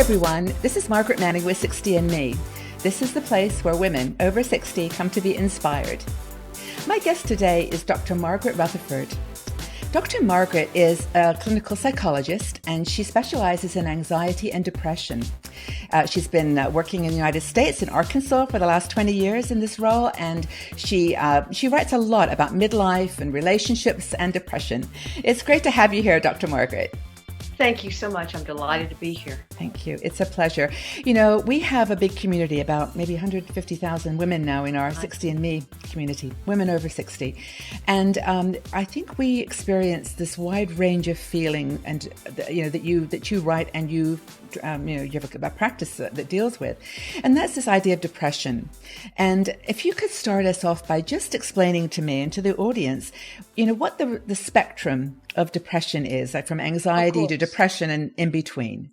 everyone, this is Margaret Manning with 60 and Me. This is the place where women over 60 come to be inspired. My guest today is Dr. Margaret Rutherford. Dr. Margaret is a clinical psychologist and she specializes in anxiety and depression. She's been working in the United States in Arkansas for the last 20 years in this role, and she writes a lot about midlife and relationships and depression. It's great to have you here, Dr. Margaret. Thank you so much. I'm delighted to be here. Thank you. It's a pleasure. You know, we have a big community, about maybe 150,000 women now in our 60 and Me community, women over 60. And I think we experience this wide range of feeling and, that you write and you have a practice that deals with. And that's this idea of depression. And if you could start us off by just explaining to me and to the audience, what the spectrum of depression is, like from anxiety to depression and in between.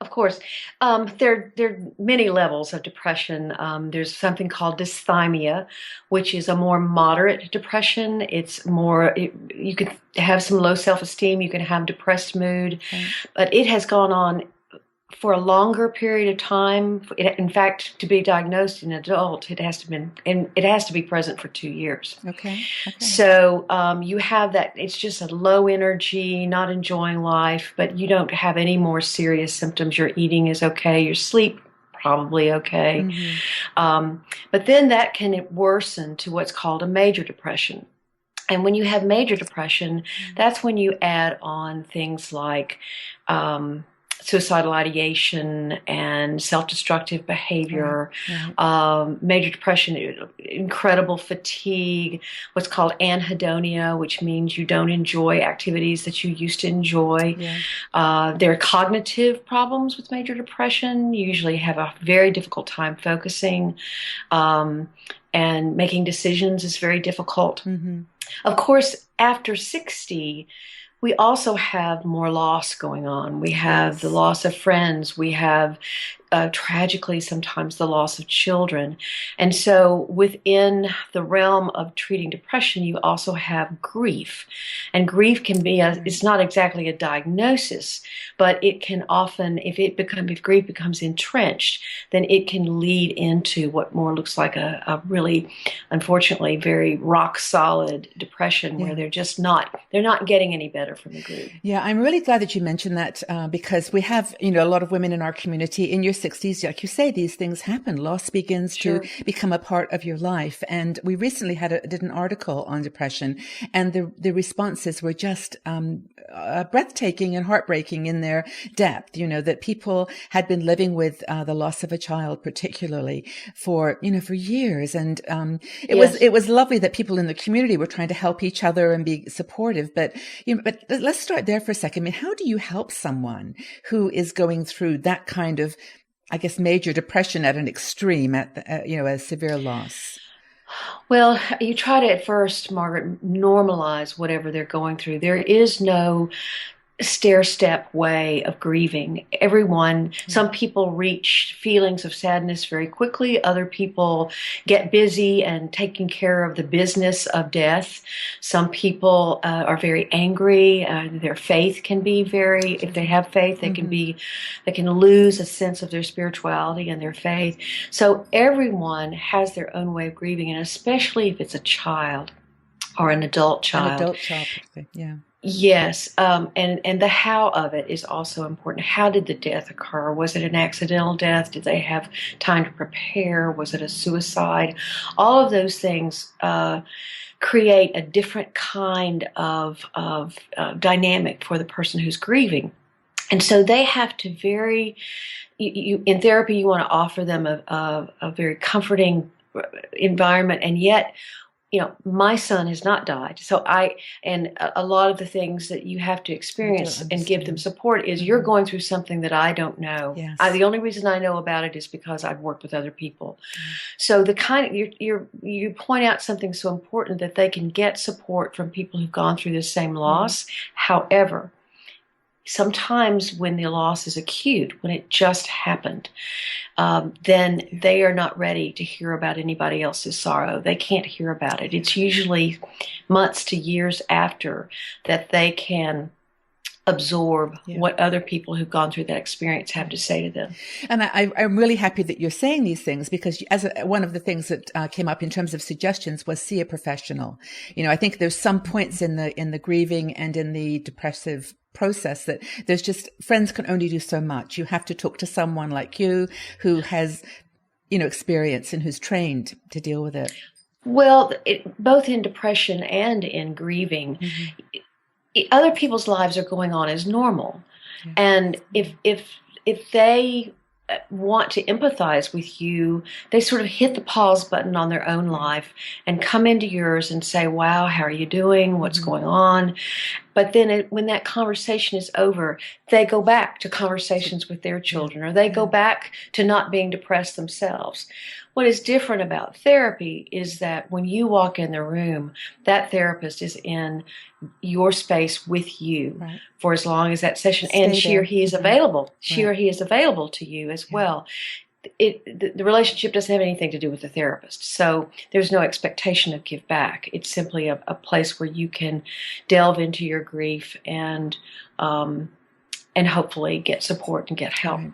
Of course. There are many levels of depression. There's something called dysthymia, which is a more moderate depression. It's more, you could have some low self-esteem, you can have depressed mood, but it has gone on for a longer period of time. In fact, to be diagnosed in an adult, it has to be present for 2 years. Okay. So you have that. It's just a low energy, not enjoying life, but you don't have any more serious symptoms. Your eating is okay. Your sleep probably okay. Mm-hmm. But then that can worsen to what's called a major depression. And when you have major depression, that's when you add on things like suicidal ideation and self-destructive behavior, major depression, incredible fatigue, what's called anhedonia, which means you don't enjoy activities that you used to enjoy. There are cognitive problems with major depression. You usually have a very difficult time focusing, and making decisions is very difficult. Mm-hmm. Of course, after 60, we also have more loss going on. We have the loss of friends. We have, tragically, sometimes the loss of children. And so within the realm of treating depression, you also have grief. And grief can be, it's not exactly a diagnosis, but it can often, if grief becomes entrenched, then it can lead into what more looks like a really, unfortunately, very rock solid depression where they're not getting any better from the grief. Yeah, I'm really glad that you mentioned that because we have, a lot of women in our community in your 60s, like you say, these things happen. Loss begins to become a part of your life. And we recently did an article on depression, and the responses were just breathtaking and heartbreaking in their depth. That people had been living with the loss of a child, particularly for years. And it was lovely that people in the community were trying to help each other and be supportive. But let's start there for a second. I mean, how do you help someone who is going through that kind of, I guess, major depression at an extreme, at a severe loss? Well, you try to at first, Margaret, normalize whatever they're going through. There is no stair-step way of grieving. Some people reach feelings of sadness very quickly. Other people get busy and taking care of the business of death. Some people are very angry. Their faith can be if they have faith, they can lose a sense of their spirituality and their faith. So everyone has their own way of grieving, and especially if it's a child or an adult child. Yeah. Yes, and the how of it is also important. How did the death occur? Was it an accidental death? Did they have time to prepare? Was it a suicide? All of those things create a different kind of dynamic for the person who's grieving. And so they have to in therapy, you want to offer them a very comforting environment, and yet, my son has not died. So a lot of the things that you have to experience and give them support is you're going through something that I don't know. Yes. The only reason I know about it is because I've worked with other people. So you point out something so important, that they can get support from people who've gone through the same loss. However, sometimes when the loss is acute, when it just happened, then they are not ready to hear about anybody else's sorrow. They can't hear about it. It's usually months to years after that they can absorb Yeah. what other people who've gone through that experience have to say to them. And I'm really happy that you're saying these things, because one of the things that came up in terms of suggestions was see a professional. I think there's some points in the grieving and in the depressive process that there's just, friends can only do so much. You have to talk to someone like you who has, experience and who's trained to deal with it. Well, both in depression and in grieving, other people's lives are going on as normal. Yeah. And if they want to empathize with you, they sort of hit the pause button on their own life and come into yours and say, wow, how are you doing? What's going on? But then when that conversation is over, they go back to conversations with their children, or they go back to not being depressed themselves. What is different about therapy is that when you walk in the room, that therapist is in your space with you for as long as that session, and she or he is available. She or he is available to you as well. The relationship doesn't have anything to do with the therapist, so there's no expectation of give back. It's simply a place where you can delve into your grief and hopefully get support and get help. Right.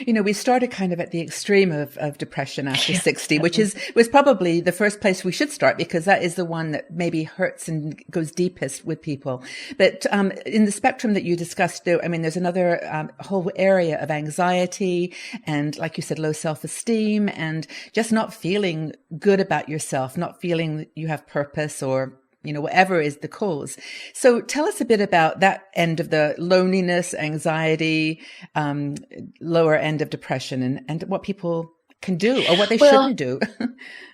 We started kind of at the extreme of depression after 60, which was probably the first place we should start, because that is the one that maybe hurts and goes deepest with people. But in the spectrum that you discussed, though, there's another whole area of anxiety and, like you said, low self-esteem and just not feeling good about yourself, not feeling that you have purpose, or whatever is the cause. So tell us a bit about that end of the loneliness, anxiety, lower end of depression, and what people can do or what they shouldn't do.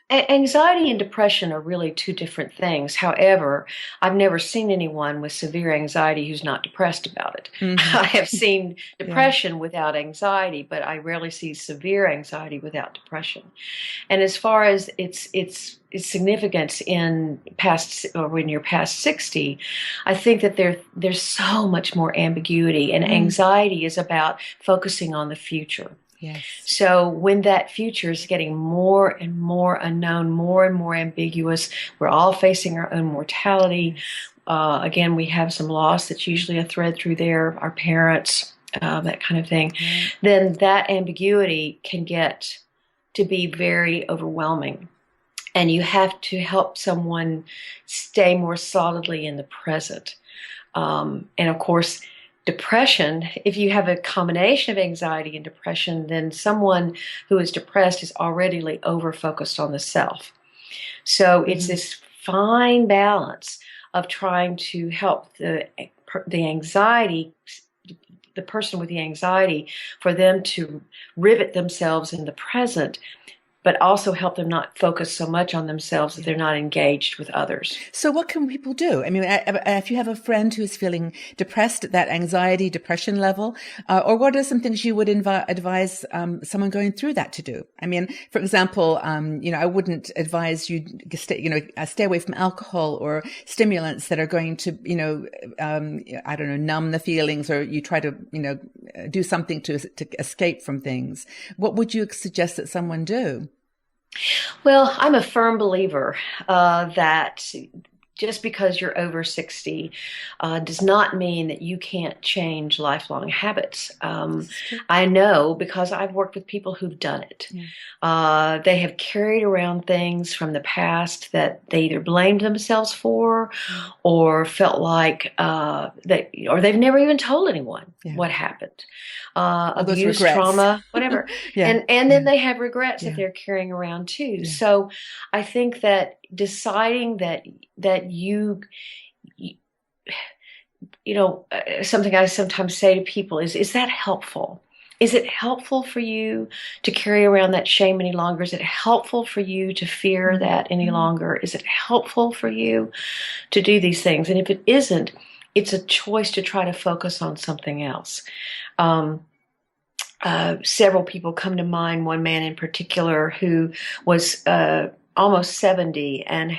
Anxiety and depression are really two different things. However, I've never seen anyone with severe anxiety who's not depressed about it. I have seen depression without anxiety, but I rarely see severe anxiety without depression. And as far as its significance in when you're past 60, I think that there's so much more ambiguity, and anxiety is about focusing on the future. Yes. So when that future is getting more and more unknown, more and more ambiguous, we're all facing our own mortality. Again, we have some loss that's usually a thread through there, our parents, that kind of thing. Then that ambiguity can get to be very overwhelming. And you have to help someone stay more solidly in the present. And of course, depression, if you have a combination of anxiety and depression, then someone who is depressed is already over-focused on the self. So it's this fine balance of trying to help the anxiety, the person with the anxiety, for them to rivet themselves in the present, but also help them not focus so much on themselves that they're not engaged with others. So what can people do? If you have a friend who's feeling depressed at that anxiety, depression level, or what are some things you would advise someone going through that to do? For example, I wouldn't advise you stay away from alcohol or stimulants that are going to, numb the feelings, or you try to, do something to escape from things. What would you suggest that someone do? Well, I'm a firm believer that just because you're over 60 does not mean that you can't change lifelong habits. I know, because I've worked with people who've done it. They have carried around things from the past that they either blamed themselves for or felt like or they've never even told anyone what happened. Abuse, trauma, whatever. And then they have regrets that they're carrying around too. So I think that deciding that you something I sometimes say to people is that helpful? Is it helpful for you to carry around that shame any longer? Is it helpful for you to fear that any longer? Is it helpful for you to do these things? And if it isn't, it's a choice to try to focus on something else. Several people come to mind, one man in particular who was almost 70 and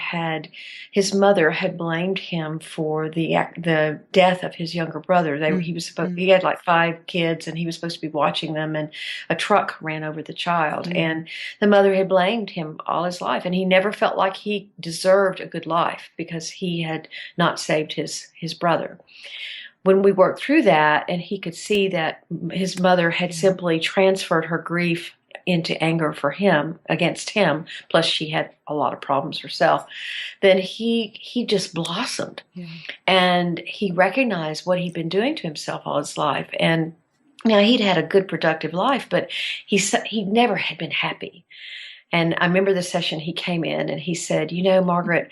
his mother had blamed him for the death of his younger brother. He had like 5 kids and he was supposed to be watching them, and a truck ran over the child. And the mother had blamed him all his life, and he never felt like he deserved a good life because he had not saved his brother. when we worked through that, and he could see that his mother had simply transferred her grief into anger for him, against him, plus she had a lot of problems herself, then he just blossomed. Yeah. And he recognized what he'd been doing to himself all his life. And now he'd had a good, productive life, but he never had been happy. And I remember the session he came in and he said, Margaret,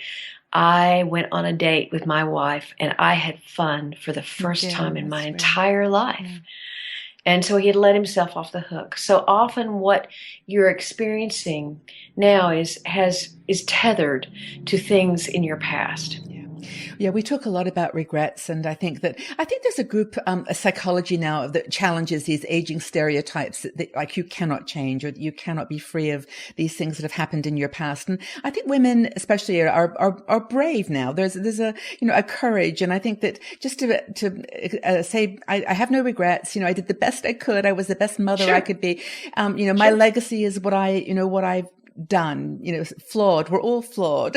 I went on a date with my wife and I had fun for the first time in my entire life. Yeah. And so he had let himself off the hook. So often what you're experiencing now is tethered to things in your past. Yeah, we talk a lot about regrets, and I think there's a group, a psychology now that challenges these aging stereotypes that like you cannot change or you cannot be free of these things that have happened in your past. And I think women, especially, are brave now. There's a a courage, and I think that just to say I have no regrets. I did the best I could. I was the best mother I could be. My legacy is what I've done. Flawed. We're all flawed.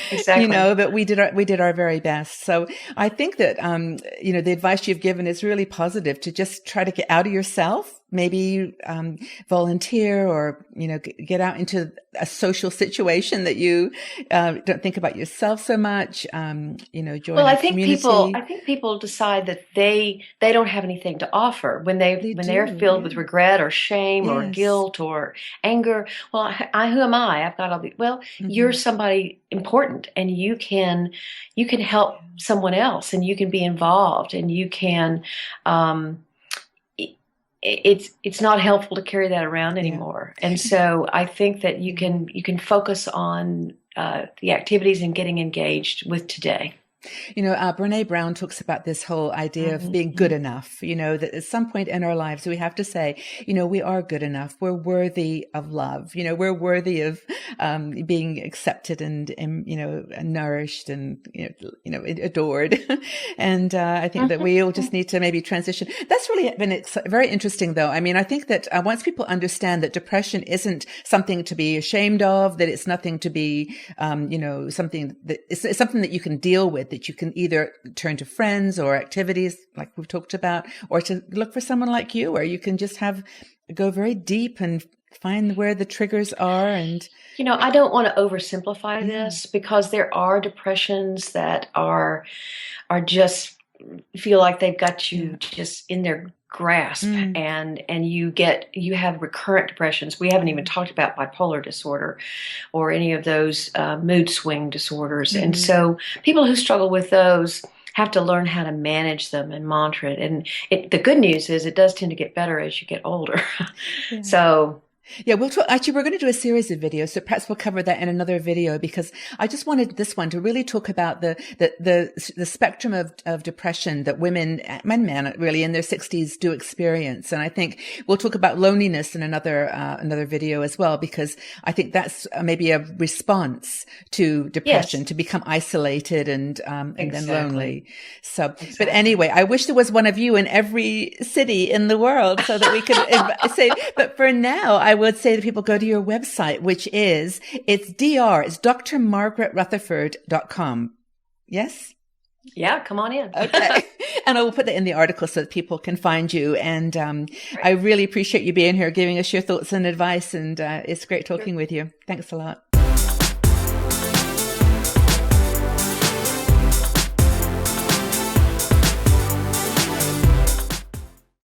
Exactly. But we did our very best. So I think that, the advice you've given is really positive, to just try to get out of yourself, maybe, volunteer or, get out into a social situation that you, don't think about yourself so much, join I a think community. people decide that they don't have anything to offer when they're filled with regret or shame or guilt or anger. Well, who am I? I've got all the, you're somebody important, and you can help someone else, and you can be involved, and you can, it's not helpful to carry that around anymore. And so I think that you can focus on the activities and getting engaged with today. Brene Brown talks about this whole idea of being good enough, that at some point in our lives, we have to say, we are good enough. We're worthy of love. We're worthy of, being accepted and nourished and, adored. And, I think that we all just need to maybe transition. That's really been very interesting though. I mean, I think that once people understand that depression isn't something to be ashamed of, that it's nothing to be, something that it's something that you can deal with, that you can either turn to friends or activities like we've talked about, or to look for someone like you, where you can just go very deep and find where the triggers are. And I don't want to oversimplify this, because there are depressions that are just feel like they've got you just in their grasp, and you have recurrent depressions. We haven't even talked about bipolar disorder or any of those mood swing disorders. And so people who struggle with those have to learn how to manage them and monitor it. And the good news is it does tend to get better as you get older. So yeah, we're going to do a series of videos, so perhaps we'll cover that in another video, because I just wanted this one to really talk about the spectrum of depression that women and men really in their 60s do experience. And I think we'll talk about loneliness in another video as well, because I think that's maybe a response to depression, to become isolated and then lonely. So, but anyway, I wish there was one of you in every city in the world so that we could say, but for now, I would say that people go to your website, which it's drmargaretrutherford.com. Yes? Yeah, come on in. Okay. And I will put that in the article so that people can find you. And I really appreciate you being here, giving us your thoughts and advice. And it's great talking with you. Thanks a lot.